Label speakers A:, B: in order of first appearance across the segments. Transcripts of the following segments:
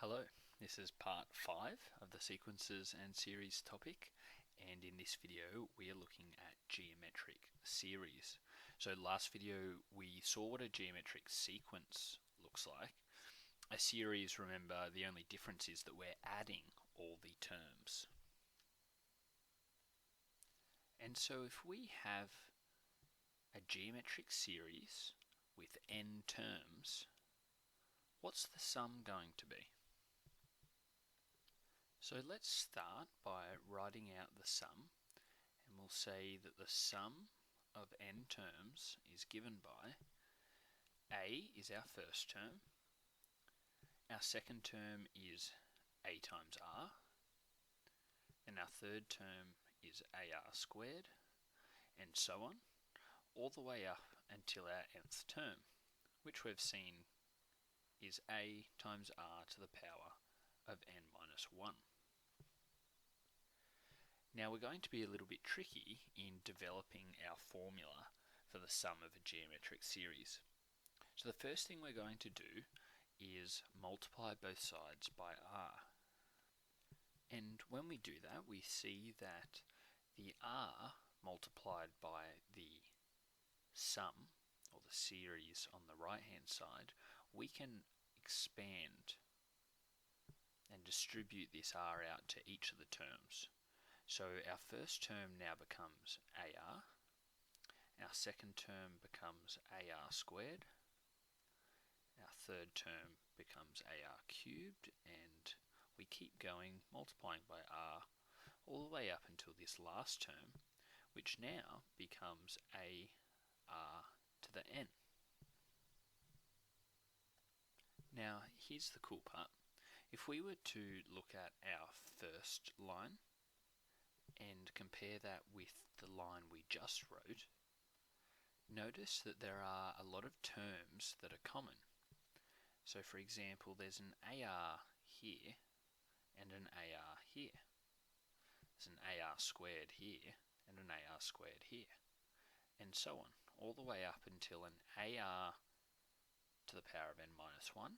A: Hello, this is part 5 of the sequences and series topic, and in this video we are looking at geometric series. So last video we saw what a geometric sequence looks like. A series, remember, the only difference is that we're adding all the terms. And so if we have a geometric series with n terms, what's the sum going to be? So let's start by writing out the sum, and we'll say that the sum of n terms is given by a is our first term, our second term is a times r, and our third term is ar squared, and so on, all the way up until our nth term, which we've seen is a times r to the power of n minus 1. Now we're going to be a little bit tricky in developing our formula for the sum of a geometric series. So the first thing we're going to do is multiply both sides by r. And when we do that, we see that the r multiplied by the sum, or the series on the right hand side, we can expand and distribute this r out to each of the terms. So our first term now becomes AR, our second term becomes AR squared, our third term becomes AR cubed, and we keep going, multiplying by R all the way up until this last term, which now becomes AR to the N. Now here's the cool part. If we were to look at our first line and compare that with the line we just wrote, notice that there are a lot of terms that are common. So for example, there's an AR here and an AR here. There's an AR squared here and an AR squared here, and so on, all the way up until an AR to the power of n minus 1.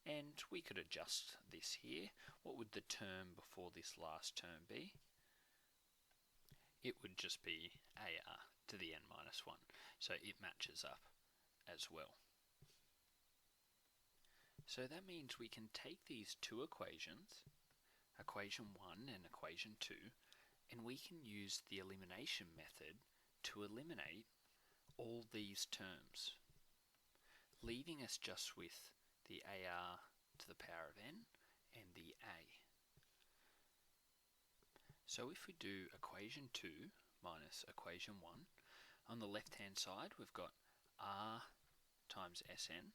A: And we could adjust this here. What would the term before this last term be? It would just be AR to the n minus 1, so it matches up as well. So that means we can take these two equations, equation 1 and equation 2, and we can use the elimination method to eliminate all these terms, leaving us just with the AR to the power of n and the A. So if we do equation 2 minus equation 1, on the left hand side we've got r times Sn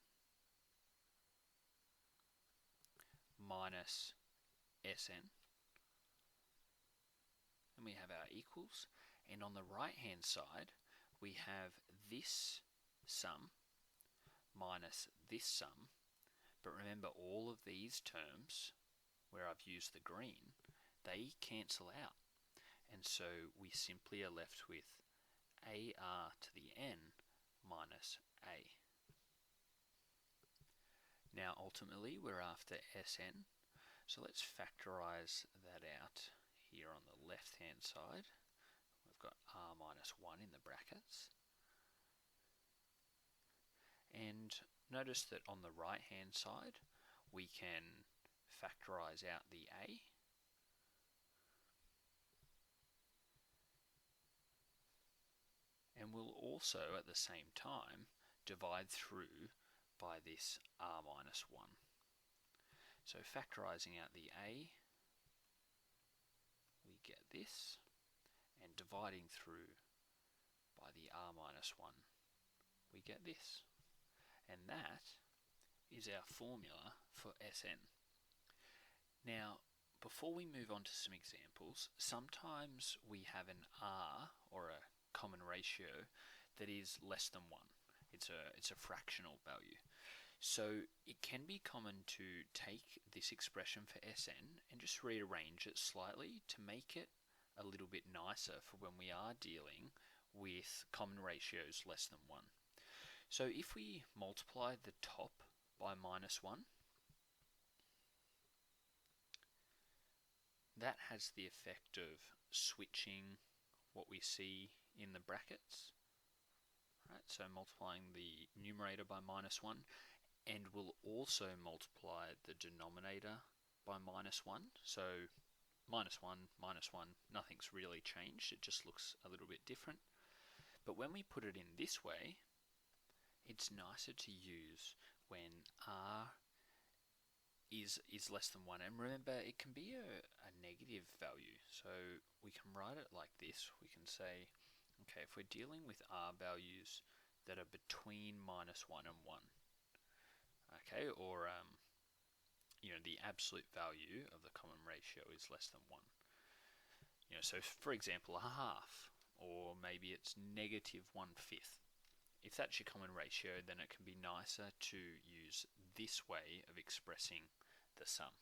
A: minus Sn, and we have our equals, and on the right hand side we have this sum minus this sum, but remember all of these terms where I've used the green, they cancel out, and so we simply are left with AR to the n minus A. Now ultimately we're after Sn, so let's factorize that out here on the left hand side. We've got r minus 1 in the brackets, and notice that on the right hand side we can factorize out the A, and we'll also at the same time divide through by this r minus 1. So factorizing out the A, we get this, and dividing through by the r minus 1, we get this. And that is our formula for Sn. Now, before we move on to some examples, sometimes we have an r, or a common ratio, that is less than 1. It's a fractional value. So it can be common to take this expression for Sn and just rearrange it slightly to make it a little bit nicer for when we are dealing with common ratios less than 1. So if we multiply the top by minus 1, that has the effect of switching what we see in the brackets. Right, so multiplying the numerator by -1, and we'll also multiply the denominator by -1. So -1, nothing's really changed, it just looks a little bit different. But when we put it in this way, it's nicer to use when r is less than 1. And remember, it can be a negative value. So we can write it like this. We can say, okay, if we're dealing with r values that are between -1 and 1, okay, or the absolute value of the common ratio is less than 1. So for example, a half, or maybe it's -1/5. If that's your common ratio, then it can be nicer to use this way of expressing the sum.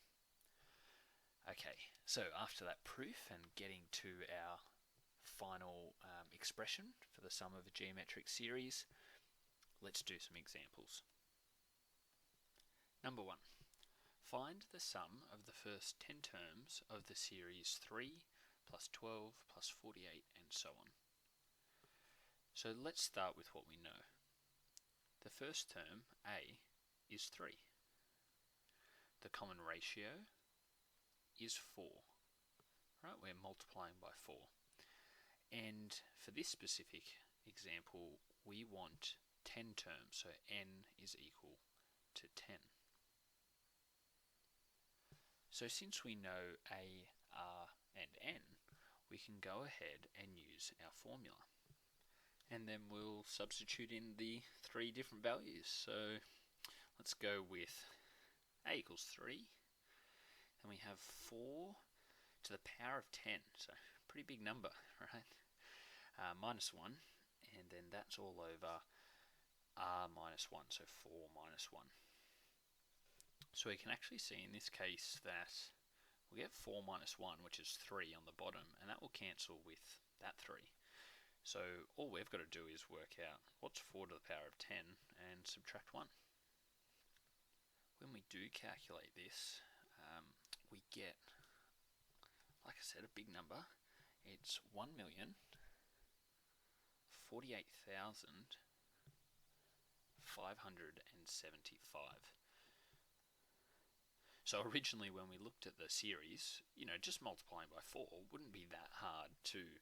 A: Okay, so after that proof and getting to our final expression for the sum of a geometric series, let's do some examples. Number 1. Find the sum of the first 10 terms of the series 3 plus 12 plus 48 and so on. So let's start with what we know. The first term, a, is 3. The common ratio is 4. Right, we're multiplying by 4. And for this specific example, we want 10 terms, so n is equal to 10. So since we know a, r, and n, we can go ahead and use our formula. And then we'll substitute in the 3 different values. So let's go with a equals 3. Then we have 4 to the power of 10, so pretty big number, right? Minus 1, and then that's all over r minus 1, so 4 minus 1. So we can actually see in this case that we get 4 minus 1, which is 3 on the bottom, and that will cancel with that 3. So all we've got to do is work out what's 4 to the power of 10 and subtract 1. When we do calculate this, we get, like I said, a big number. It's 1,048,575. So originally when we looked at the series, just multiplying by 4 wouldn't be that hard to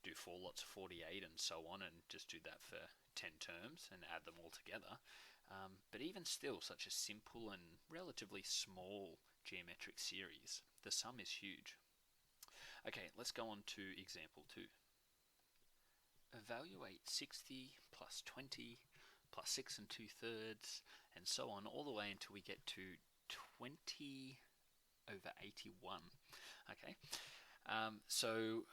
A: do 4 lots of 48 and so on, and just do that for 10 terms and add them all together. But even still, such a simple and relatively small geometric series, the sum is huge. Okay, let's go on to example 2. Evaluate 60 plus 20 plus 6 2/3 and so on, all the way until we get to 20 over 81. Okay, so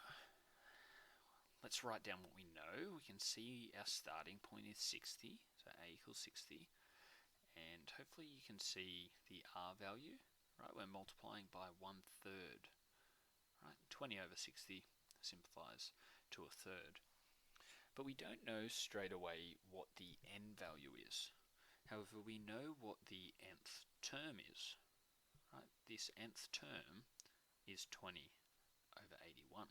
A: let's write down what we know. We can see our starting point is 60, so a equals 60, and hopefully you can see the r value, right? We're multiplying by 1/3, right? 20 over 60 simplifies to 1/3. But we don't know straight away what the n value is. However, we know what the nth term is, right? This nth term is 20 over 81.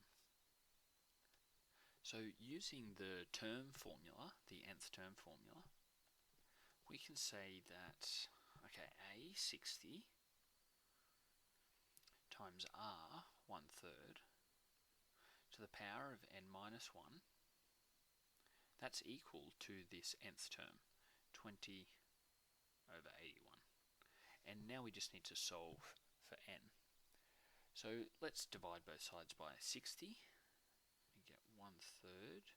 A: So using the term formula, the nth term formula, we can say that, okay, a 60 times r 1/3 to the power of n minus 1, that's equal to this nth term, 20 over 81. And now we just need to solve for n. So let's divide both sides by 60. We get 1/3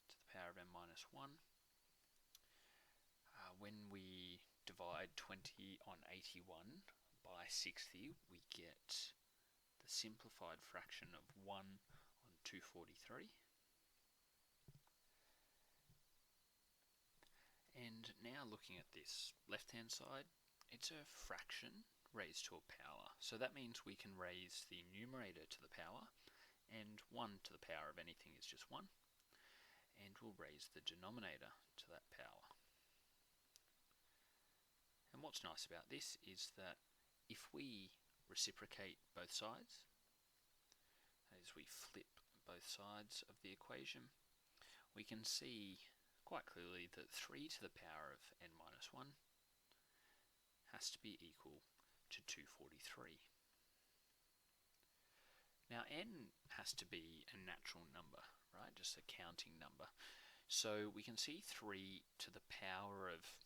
A: to the power of n minus 1. When we divide 20 on 81 by 60, we get the simplified fraction of 1 on 243. And now looking at this left-hand side, it's a fraction raised to a power. So that means we can raise the numerator to the power, and 1 to the power of anything is just 1. And we'll raise the denominator to that power. And what's nice about this is that if we reciprocate both sides, as we flip both sides of the equation, we can see quite clearly that 3 to the power of n minus 1 has to be equal to 243. Now n has to be a natural number, right? Just a counting number. So we can see 3 to the power of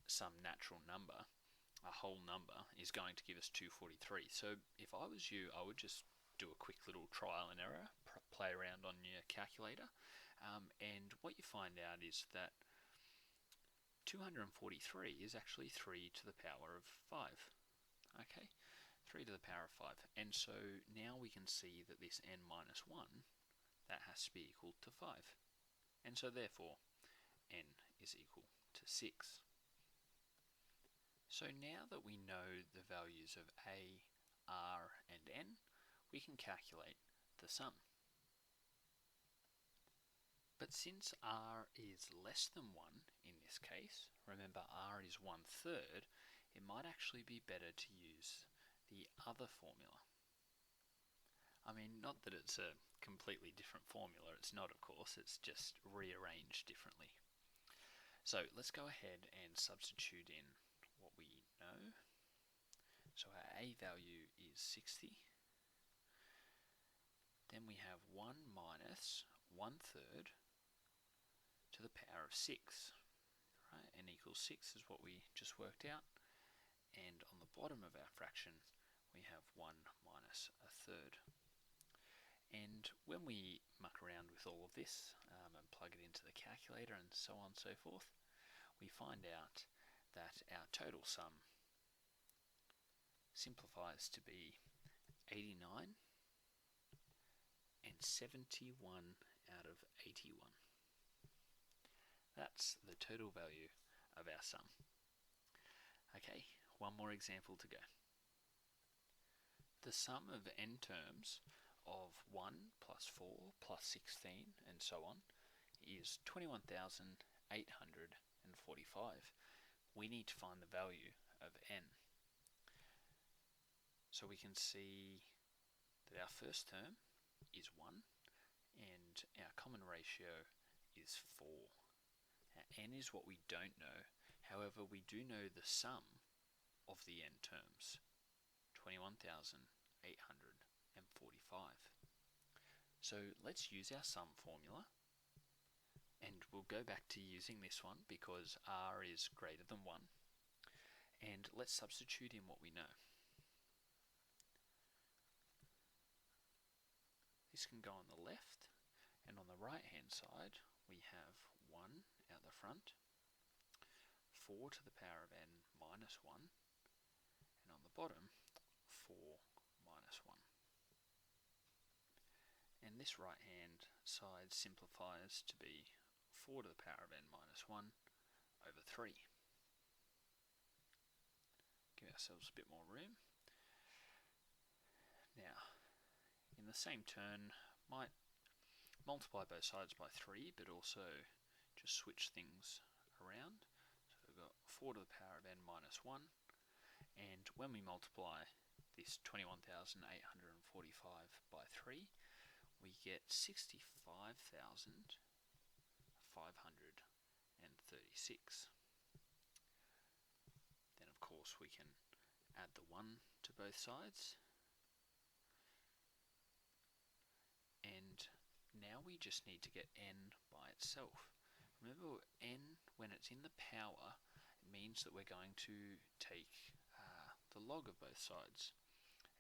A: some natural number, a whole number, is going to give us 243. So if I was you, I would just do a quick little trial and error, play around on your calculator, and what you find out is that 243 is actually 3 to the power of 5. Okay, 3 to the power of 5. And so now we can see that this n minus 1, that has to be equal to 5. And so therefore, n is equal to 6. So now that we know the values of a, r, and n, we can calculate the sum. But since r is less than 1 in this case, remember r is 1/3, it might actually be better to use the other formula. I mean, not that it's a completely different formula, it's not, of course, it's just rearranged differently. So let's go ahead and substitute in what we know. So our a value is 60. Then we have 1 minus 1/3 to the power of 6. Right? N equals 6 is what we just worked out. And on the bottom of our fraction, we have 1 minus 1/3. And when we muck around with all of this and plug it into the calculator and so on and so forth, we find out that our total sum simplifies to be 89 and 71 out of 81. That's the total value of our sum. Okay, one more example to go. The sum of n terms of 1 plus 4 plus 16 and so on is 21,845. We need to find the value of n. So we can see that our first term is 1 and our common ratio is 4. Now, n is what we don't know. However, we do know the sum of the n terms, 21,845. So let's use our sum formula, and we'll go back to using this one because r is greater than 1, and let's substitute in what we know. This can go on the left, and on the right hand side we have 1 out the front, 4 to the power of n minus 1, and on the bottom 4 minus 1. And this right hand side simplifies to be 4 to the power of n minus 1 over 3. Give ourselves a bit more room. Now, in the same turn, might multiply both sides by 3, but also just switch things around. So we've got 4 to the power of n minus 1, and when we multiply this 21,845 by 3, we get 65,536. Then of course we can add the 1 to both sides, and now we just need to get n by itself. Remember, n, when it's in the power, it means that we're going to take the log of both sides.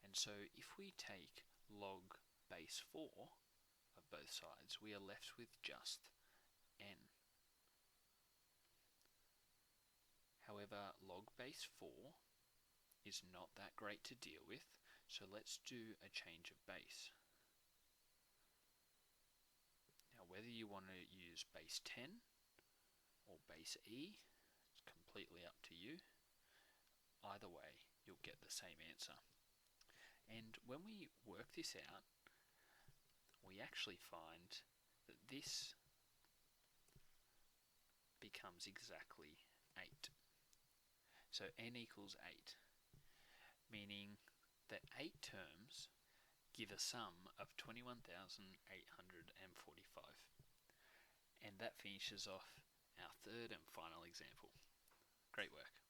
A: And so if we take log base 4 of both sides, we are left with just n. However, log base 4 is not that great to deal with, so let's do a change of base. Now, whether you want to use base 10 or base e, it's completely up to you. Either way, you'll get the same answer. And when we work this out, we actually find that this becomes exactly 8. So n equals 8, meaning that 8 terms give a sum of 21,845. And that finishes off our third and final example. Great work.